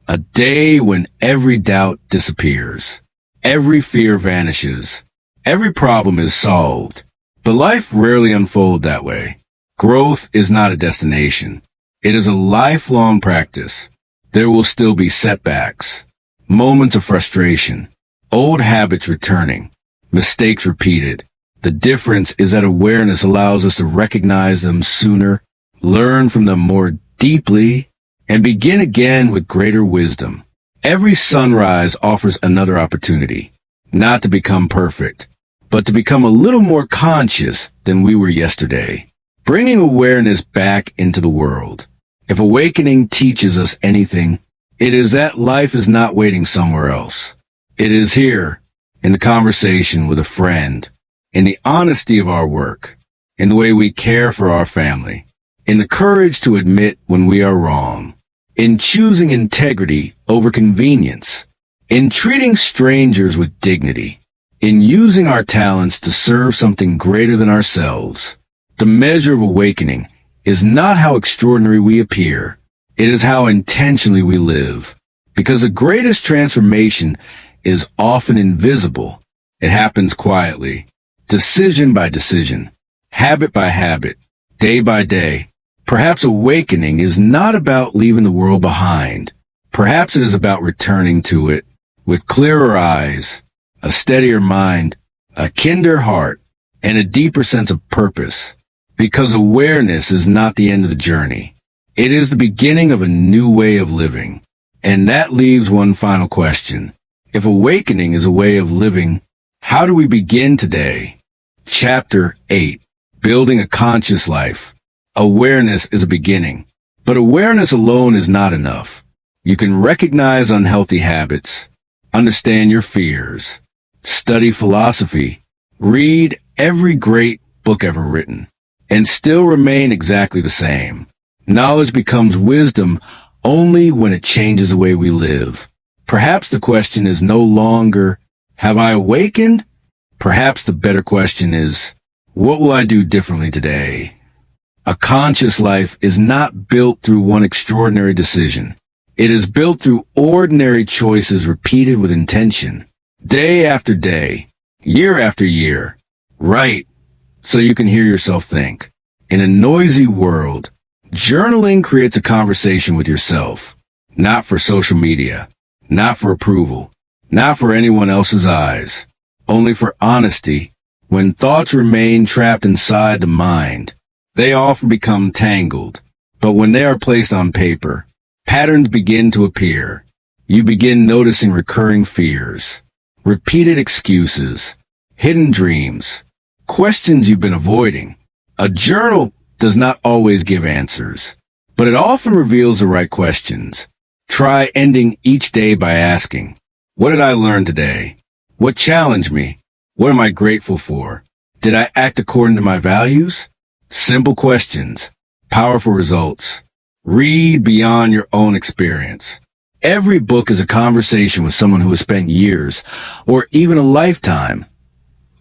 a day when every doubt disappears, every fear vanishes, every problem is solved. But life rarely unfolds that way. Growth is not a destination. It is a lifelong practice. There will still be setbacks, moments of frustration, old habits returning, mistakes repeated. The difference is that awareness allows us to recognize them sooner, learn from them more deeply, and begin again with greater wisdom. Every sunrise offers another opportunity, not to become perfect, but to become a little more conscious than we were yesterday, bringing awareness back into the world. If awakening teaches us anything, it is that life is not waiting somewhere else. It is here, in the conversation with a friend, in the honesty of our work, in the way we care for our family, in the courage to admit when we are wrong, in choosing integrity over convenience, in treating strangers with dignity, in using our talents to serve something greater than ourselves. The measure of awakening is not how extraordinary we appear. It is how intentionally we live. Because the greatest transformation is often invisible. It happens quietly, decision by decision, habit by habit, day by day. Perhaps awakening is not about leaving the world behind. Perhaps it is about returning to it, with clearer eyes, a steadier mind, a kinder heart, and a deeper sense of purpose. Because awareness is not the end of the journey. It is the beginning of a new way of living. And that leaves one final question. If awakening is a way of living, how do we begin today? Chapter 8. Building a Conscious Life. Awareness is a beginning. But awareness alone is not enough. You can recognize unhealthy habits, understand your fears, study philosophy, read every great book ever written, and still remain exactly the same. Knowledge becomes wisdom only when it changes the way we live. Perhaps the question is no longer, have I awakened? Perhaps the better question is, what will I do differently today? A conscious life is not built through one extraordinary decision. It is built through ordinary choices repeated with intention, day after day, year after year. Right, so you can hear yourself think. In a noisy world, journaling creates a conversation with yourself, not for social media, not for approval, not for anyone else's eyes, only for honesty. When thoughts remain trapped inside the mind, they often become tangled, but when they are placed on paper, patterns begin to appear. You begin noticing recurring fears, repeated excuses, hidden dreams, questions you've been avoiding. A journal does not always give answers, but it often reveals the right questions. Try ending each day by asking, what did I learn today? What challenged me? What am I grateful for? Did I act according to my values? Simple questions, powerful results. Read beyond your own experience. Every book is a conversation with someone who has spent years, or even a lifetime,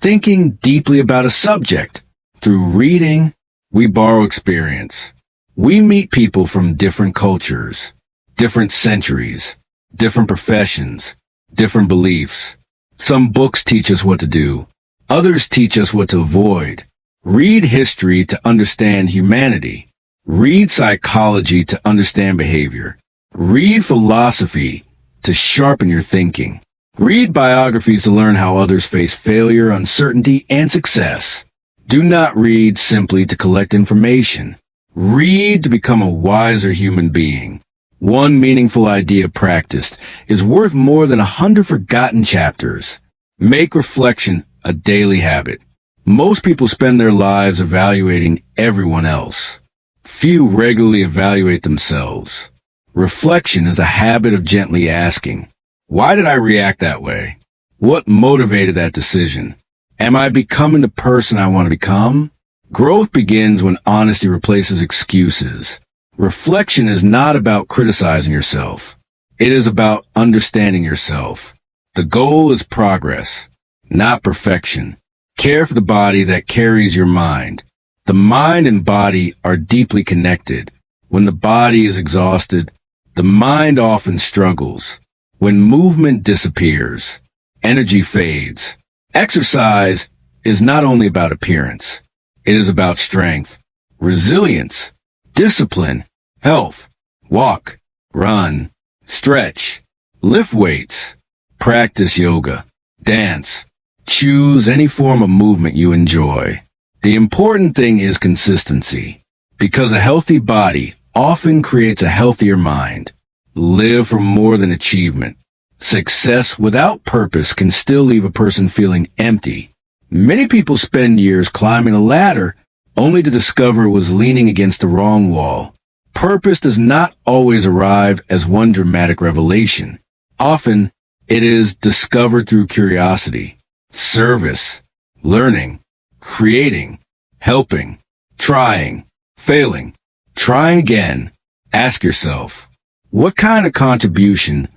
thinking deeply about a subject. Through reading, we borrow experience. We meet people from different cultures, different centuries, different professions, different beliefs. Some books teach us what to do. Others teach us what to avoid. Read history to understand humanity. Read psychology to understand behavior. Read philosophy to sharpen your thinking. Read biographies to learn how others face failure, uncertainty, and success. Do not read simply to collect information. Read to become a wiser human being. One meaningful idea practiced is worth more than 100 forgotten chapters. Make reflection a daily habit. Most people spend their lives evaluating everyone else. Few regularly evaluate themselves. Reflection is a habit of gently asking, why did I react that way? What motivated that decision? Am I becoming the person I want to become? Growth begins when honesty replaces excuses. Reflection is not about criticizing yourself. It is about understanding yourself. The goal is progress, not perfection. Care for the body that carries your mind. The mind and body are deeply connected. When the body is exhausted, the mind often struggles. When movement disappears, energy fades. Exercise is not only about appearance. It is about strength, resilience, discipline, health. Walk, run, stretch, lift weights, practice yoga, dance. Choose any form of movement you enjoy. The important thing is consistency, because a healthy body often creates a healthier mind. Live for more than achievement. Success without purpose can still leave a person feeling empty. Many people spend years climbing a ladder only to discover it was leaning against the wrong wall. Purpose does not always arrive as one dramatic revelation. Often, it is discovered through curiosity, service, learning, creating, helping, trying, failing, trying again. Ask yourself, what kind of contribution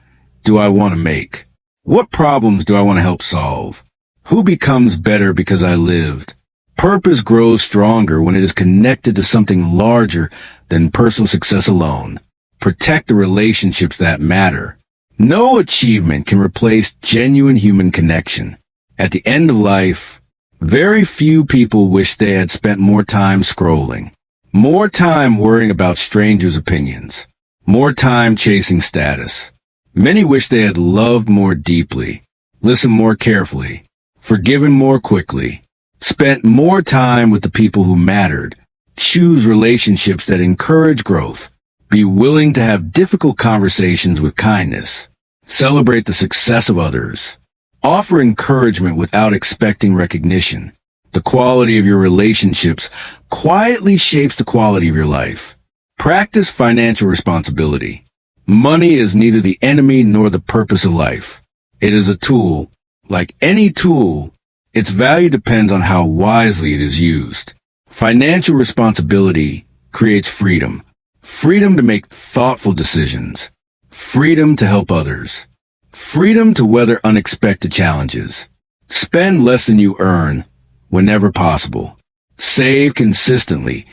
do I want to make? What problems do I want to help solve? Who becomes better because I lived? Purpose grows stronger when it is connected to something larger than personal success alone. Protect the relationships that matter. No achievement can replace genuine human connection. At the end of life, very few people wish they had spent more time scrolling, more time worrying about strangers' opinions, more time chasing status, Many wish they had loved more deeply, listened more carefully, forgiven more quickly, spent more time with the people who mattered, choose relationships that encourage growth, be willing to have difficult conversations with kindness, celebrate the success of others, offer encouragement without expecting recognition. The quality of your relationships quietly shapes the quality of your life. Practice financial responsibility. Money is neither the enemy nor the purpose of life. It is a tool. Like any tool, its value depends on how wisely it is used. Financial responsibility creates freedom. Freedom to make thoughtful decisions. Freedom to help others. Freedom to weather unexpected challenges. Spend less than you earn whenever possible. Save consistently,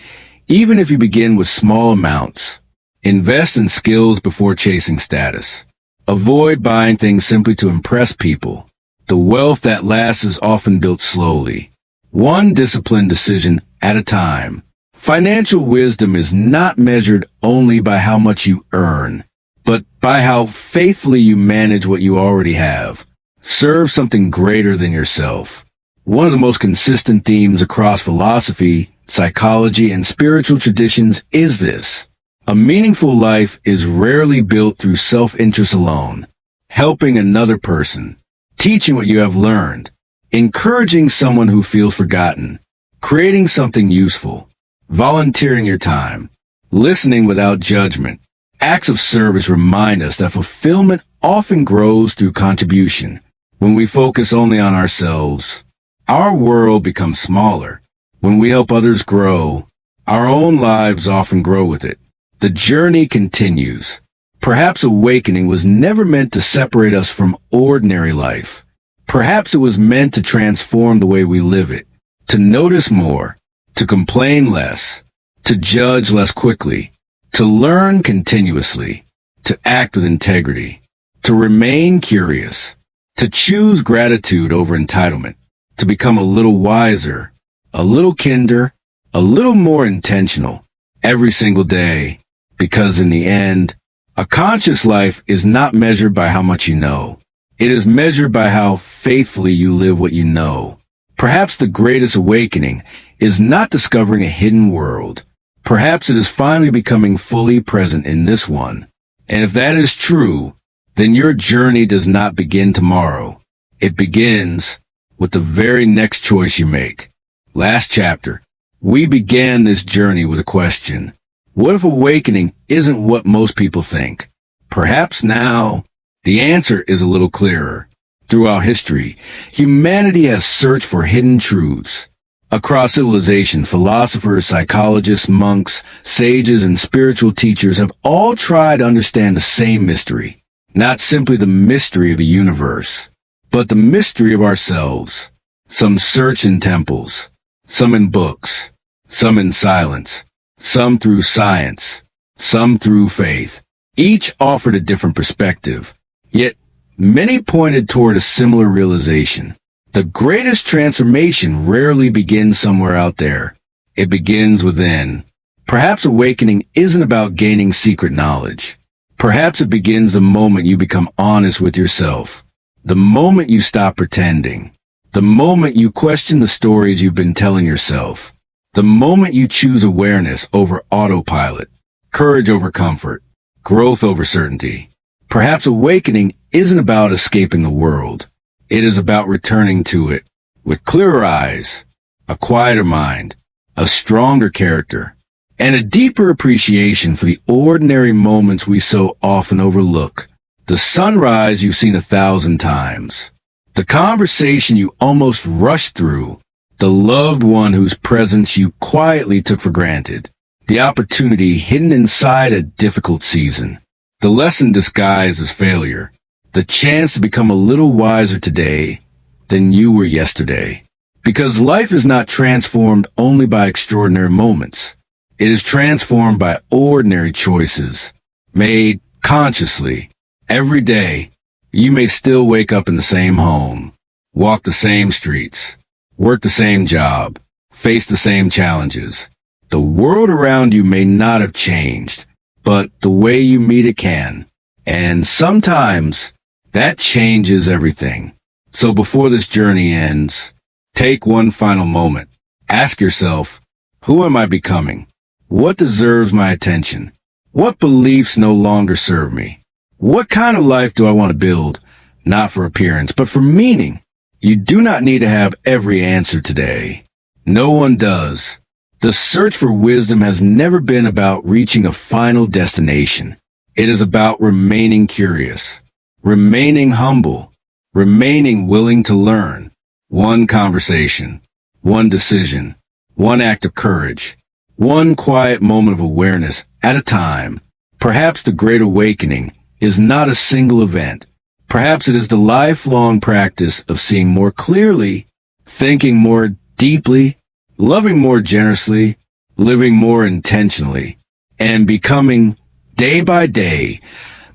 even if you begin with small amounts. Invest in skills before chasing status. Avoid buying things simply to impress people. The wealth that lasts is often built slowly, one disciplined decision at a time. Financial wisdom is not measured only by how much you earn, but by how faithfully you manage what you already have. Serve something greater than yourself. One of the most consistent themes across philosophy, psychology, and spiritual traditions is this. A meaningful life is rarely built through self-interest alone. Helping another person, teaching what you have learned, encouraging someone who feels forgotten, creating something useful, volunteering your time, listening without judgment. Acts of service remind us that fulfillment often grows through contribution. When we focus only on ourselves, our world becomes smaller. When we help others grow, our own lives often grow with it. The journey continues. Perhaps awakening was never meant to separate us from ordinary life. Perhaps it was meant to transform the way we live it, to notice more, to complain less, to judge less quickly, to learn continuously, to act with integrity, to remain curious, to choose gratitude over entitlement, to become a little wiser, a little kinder, a little more intentional every single day. Because in the end, a conscious life is not measured by how much you know. It is measured by how faithfully you live what you know. Perhaps the greatest awakening is not discovering a hidden world. Perhaps it is finally becoming fully present in this one. And if that is true, then your journey does not begin tomorrow. It begins with the very next choice you make. Last chapter, we began this journey with a question. What if awakening isn't what most people think? Perhaps now, the answer is a little clearer. Throughout history, humanity has searched for hidden truths. Across civilization, philosophers, psychologists, monks, sages, and spiritual teachers have all tried to understand the same mystery. Not simply the mystery of the universe, but the mystery of ourselves. Some search in temples, some in books, some in silence, some through science, some through faith. Each offered a different perspective, yet many pointed toward a similar realization. The greatest transformation rarely begins somewhere out there. It begins within. Perhaps awakening isn't about gaining secret knowledge. Perhaps it begins the moment you become honest with yourself. The moment you stop pretending. The moment you question the stories you've been telling yourself. The moment you choose awareness over autopilot, courage over comfort, growth over certainty. Perhaps awakening isn't about escaping the world. It is about returning to it with clearer eyes, a quieter mind, a stronger character, and a deeper appreciation for the ordinary moments we so often overlook. The sunrise you've seen 1,000 times. The conversation you almost rushed through. The loved one whose presence you quietly took for granted. The opportunity hidden inside a difficult season. The lesson disguised as failure. The chance to become a little wiser today than you were yesterday. Because life is not transformed only by extraordinary moments. It is transformed by ordinary choices, made consciously. Every day, you may still wake up in the same home, walk the same streets, work the same job, face the same challenges. The world around you may not have changed, but the way you meet it can. And sometimes that changes everything. So before this journey ends, take one final moment. Ask yourself, who am I becoming? What deserves my attention? What beliefs no longer serve me? What kind of life do I want to build? Not for appearance, but for meaning. You do not need to have every answer today. No one does. The search for wisdom has never been about reaching a final destination. It is about remaining curious, remaining humble, remaining willing to learn. One conversation, one decision, one act of courage, one quiet moment of awareness at a time. Perhaps the Great Awakening is not a single event. Perhaps it is the lifelong practice of seeing more clearly, thinking more deeply, loving more generously, living more intentionally, and becoming, day by day,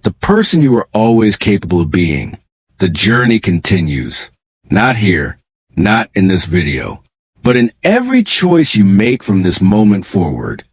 the person you are always capable of being. The journey continues. Not here, not in this video, but in every choice you make from this moment forward.